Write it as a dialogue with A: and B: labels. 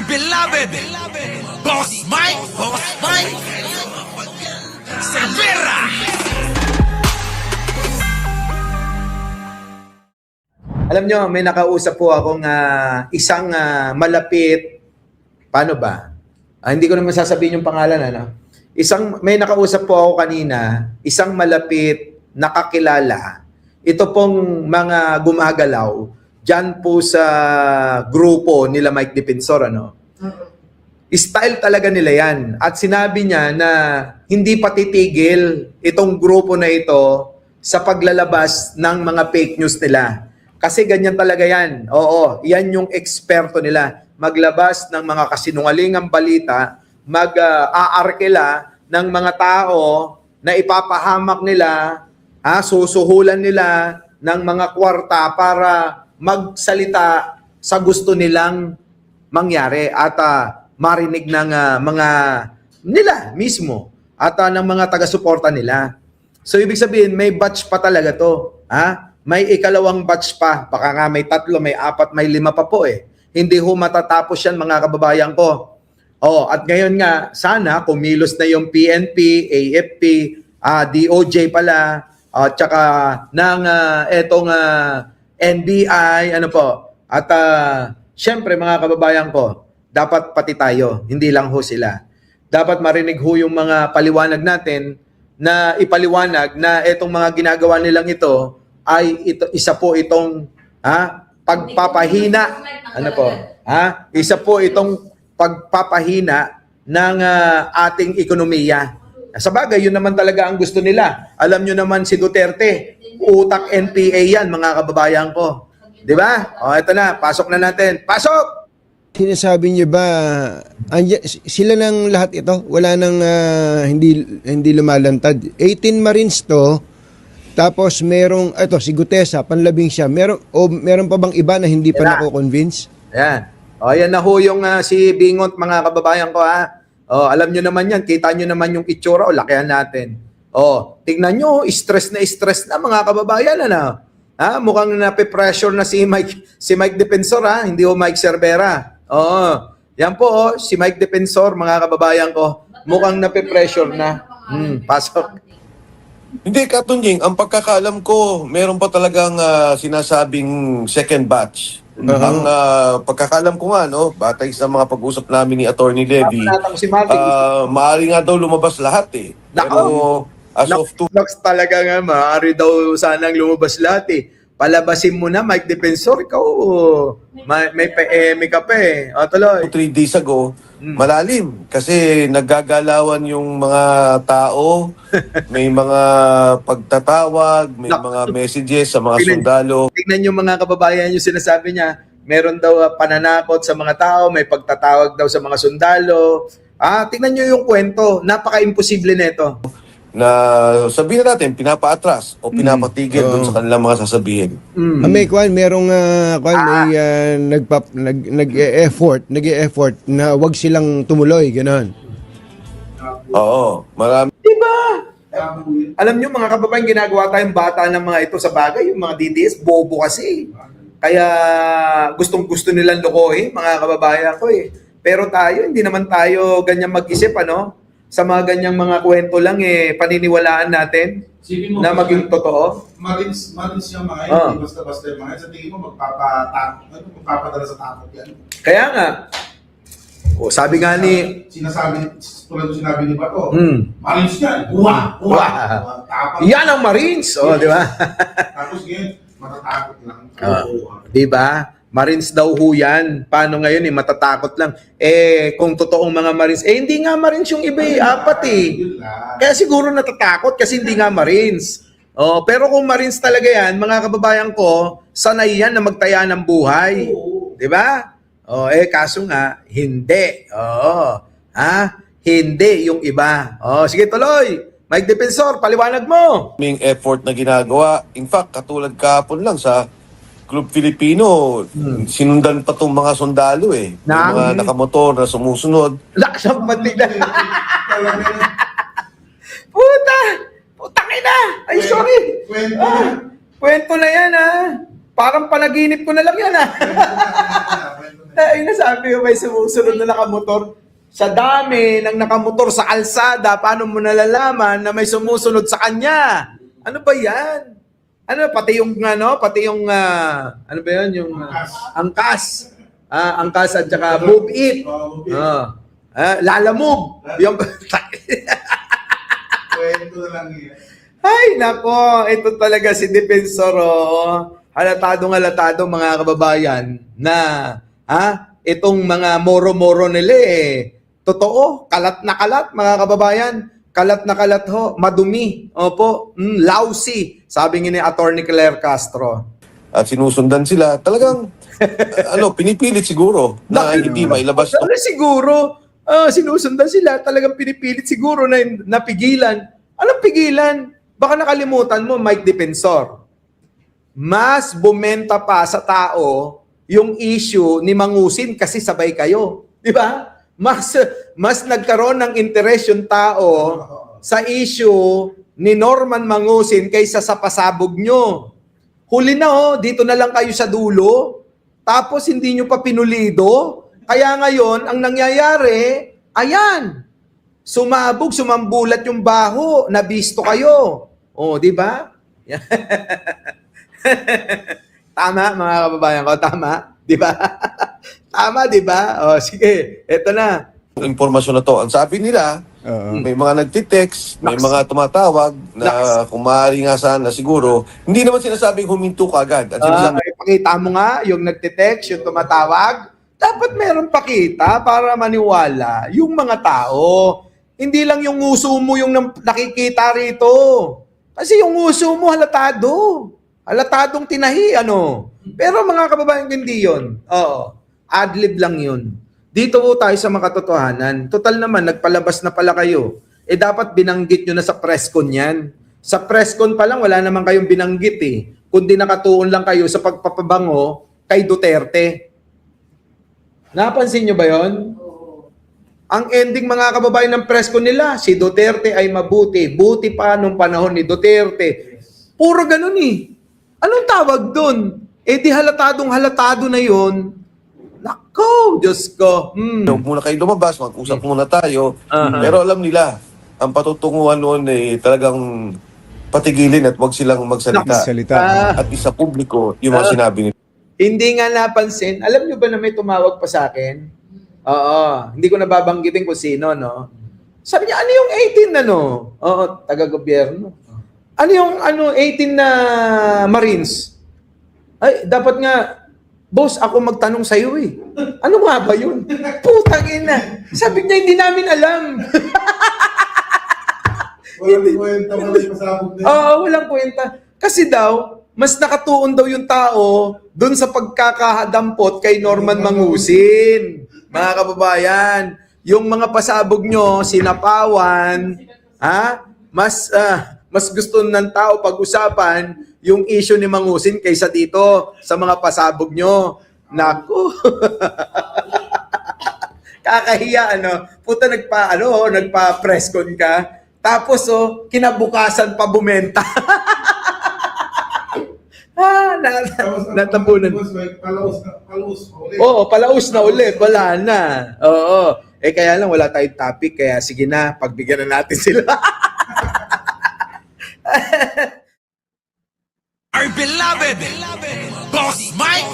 A: beloved Boss Mike Cervera.
B: Alam nyo, may nakausap po akong isang malapit, paano ba? Hindi ko naman sasabihin yung pangalan, ano? May nakausap po ako kanina, isang malapit, nakakilala. Ito pong mga gumagalaw, dyan po sa grupo nila Mike Defensor, ano? Style talaga nila yan. At sinabi niya na hindi pa titigil itong grupo na ito sa paglalabas ng mga fake news nila. Kasi ganyan talaga yan. Oo, yan yung eksperto nila. Maglabas ng mga kasinungalingang balita, mag-aarkila ng mga tao na ipapahamak nila, susuhulan nila ng mga kwarta para magsalita sa gusto nilang mangyari at marinig ng mga nila mismo at ng mga taga-suporta nila. So ibig sabihin, may batch pa talaga to. May ikalawang batch pa. Baka nga may 3, may 4, may 5 pa po eh. Hindi ho matatapos yan mga kababayan ko. At ngayon nga, sana kumilos na yung PNP, AFP, DOJ pala, at saka ng etong NBI, ano po. At syempre mga kababayan ko, dapat pati tayo, hindi lang ho sila. Dapat marinig ho yung mga paliwanag natin na ipaliwanag na etong mga ginagawa nilang ito ay isa po itong pagpapahina. Ano po? Isa po itong pagpapahina ng ating ekonomiya. Sa bagay, yun naman talaga ang gusto nila. Alam nyo naman si Duterte, utak NPA yan, mga kababayan ko. Di ba? Ito na, pasok na natin. Pasok!
C: Sinasabi niyo ba, sila ng lahat ito? Wala nang hindi lumalantad. 18 Marines to, tapos merong, si Gutesa, panlabing siya. Meron pa bang iba na hindi pa nako-convince?
B: Ayan. Ayan na ho yung si Bingot, mga kababayan ko alam nyo naman yan, kita nyo naman yung itsura, lakihan natin. Tingnan nyo, stress na mga kababayan, mukhang nape-pressure na si Mike Defensor, hindi ho Mike Cervera. Yan po, si Mike Defensor, mga kababayan ko, mukhang nape-pressure na. Pasok.
D: Hindi, Katunying, ang pagkakaalam ko, meron pa talagang sinasabing second batch. Ang pagkakaalam ko nga, batay sa mga pag-usap namin ni Attorney Levy, maaari nga daw lumabas lahat eh. Pero as of
B: talaga nga, maaari daw sanang lumabas lahat eh. Palabasin mo na, Mike Defensor, ikaw, may PM ka pa eh. Tuloy.
D: 3 days ago, malalim. Kasi naggagalawan yung mga tao, may mga pagtatawag, may mga messages sa mga sundalo.
B: Tignan yung mga kababayan yung sinasabi niya, meron daw pananakot sa mga tao, may pagtatawag daw sa mga sundalo. Tignan nyo yung kwento, napaka-imposible nito.
D: Na sabihin natin, pinapaatras o pinapatigil dun sa kanilang mga sasabihin.
C: May merong nag-e-effort na wag silang tumuloy, gano'n.
D: Oo, marami.
B: Diba? Alam nyo mga kababayan, ginagawa tayong bata ng mga ito sa bagay, yung mga DDS, bobo kasi. Kaya gustong-gusto nilang lokohin, mga kababayan ko eh. Pero tayo, hindi naman tayo ganyan mag-isip, sa mga ganyang mga kwento lang paniniwalaan natin na maging totoo.
E: Marines yung mga yun, hindi basta-basta yung mga yun. Sa tingin mo, magpapadala sa takot yan.
B: Kaya nga, sabi nga ni...
E: Tulad yung sinabi ni Bato, Marines yan, tapos,
B: yan ang Marines! Di ba?
E: Tapos ngayon, matatakot lang.
B: Di ba? Marines daw ho yan. Paano ngayon matatakot lang. Kung totoong mga Marines, hindi nga Marines yung iba 4 Kaya siguro natatakot kasi hindi nga Marines. Pero kung Marines talaga yan, mga kababayan ko, sanay yan na magtaya ng buhay. Di ba? Kaso nga, hindi. Hindi yung iba. Sige, tuloy. Mike Defensor, paliwanag mo.
D: May effort na ginagawa. In fact, katulad kahapon lang sa Club Filipino, sinundan pa itong mga sundalo eh. Yung mga nakamotor na sumusunod.
B: Laksang matignan. Putang ina! Ay, sorry! Kwento na yan Parang panaginip ko na lang yan Ay, nasabi ko may sumusunod na nakamotor. Sa dami ng nakamotor sa kalsada, paano mo nalalaman na may sumusunod sa kanya? Ano ba yan? Ano, pati yung, ano ba yan? Yung angkas. Angkas at saka move it. Lala move. Yung,
E: Kwento na lang yun.
B: ay, nako, ito talaga si Defensor, halatado mga kababayan na, itong mga moro-moro nila totoo, kalat na kalat mga kababayan, kalat na kalat ho, madumi, opo, lousy, sabi ni Attorney Claire Castro.
D: At sinusundan sila, talagang pinipilit siguro na hindi mailabas to.
B: Ano siguro, sinusundan sila, talagang pinipilit siguro na napigilan. Anong pigilan? Baka nakalimutan mo, Mike Defensor. Mas bumenta pa sa tao yung issue ni Mangusin kasi sabay kayo. Di ba? Mas nagkaroon ng interest yung tao sa issue ni Norman Mangusin kaysa sa pasabog nyo. Huli na dito na lang kayo sa dulo. Tapos hindi nyo pa pinulido. Kaya ngayon, ang nangyayari, ayan, sumambulat yung baho, nabisto kayo. Di ba? Tama, mga kababayan ko, tama? Di ba? Tama, di ba? Sige, eto na.
D: Impormasyon na to. Ang sabi nila, may mga nagtitext, may mga tumatawag na kung maaari nga sana siguro, hindi naman sinasabing huminto ka agad. At sinasabi,
B: Pakita mo nga yung nagtitext, yung tumatawag. Dapat meron pakita para maniwala yung mga tao. Hindi lang yung uso mo yung nakikita rito. Kasi yung uso mo halatado. Halatadong tinahi, Pero mga kababayan, hindi yun. Adlib lang yun. Dito po tayo sa makatotohanan. Total naman, nagpalabas na pala kayo. Dapat binanggit nyo na sa presscon yan. Sa presscon pa lang, wala naman kayong binanggit Kundi nakatuon lang kayo sa pagpapabango kay Duterte. Napansin nyo ba yon? Ang ending mga kababayan ng presscon nila, si Duterte ay mabuti. Buti pa nung panahon ni Duterte. Puro ganun Anong tawag doon? Di halatado na yon. Nako, Diyos ko.
D: huwag muna kayo lumabas, mag-usap muna tayo. Pero alam nila, ang patutunguhan noon talagang patigilin at huwag silang magsalita. At isa publiko yung mga sinabi nila.
B: Hindi nga napansin. Alam nyo ba na may tumawag pa sa akin? Hindi ko nababanggitin kung sino, Sabi niya, ano yung 18 taga-gobyerno. Ano yung 18 na Marines? Ay, dapat nga, boss, ako magtanong sa'yo Ano nga ba yun? Putang ina. Sabi niya, hindi namin alam.
E: Walang kwenta, walang pasabog na yun.
B: Walang kwenta. Kasi daw, mas nakatuon daw yung tao doon sa pagkakahadampot kay Norman Mangusin. Mga kababayan, yung mga pasabog nyo, sinapawan, mas gusto ng tao pag-usapan yung issue ni Mangusin kaysa dito sa mga pasabog nyo. Naku. Kakahiya, Puta, nagpa-presscon ka. Tapos, kinabukasan pa bumenta. Natapunan.
E: Palaus ulit.
B: Palaus na ulit. Wala na. Kaya lang, wala tayong topic. Kaya sige na, pagbigyan na natin sila.
A: Our beloved Boss Mike.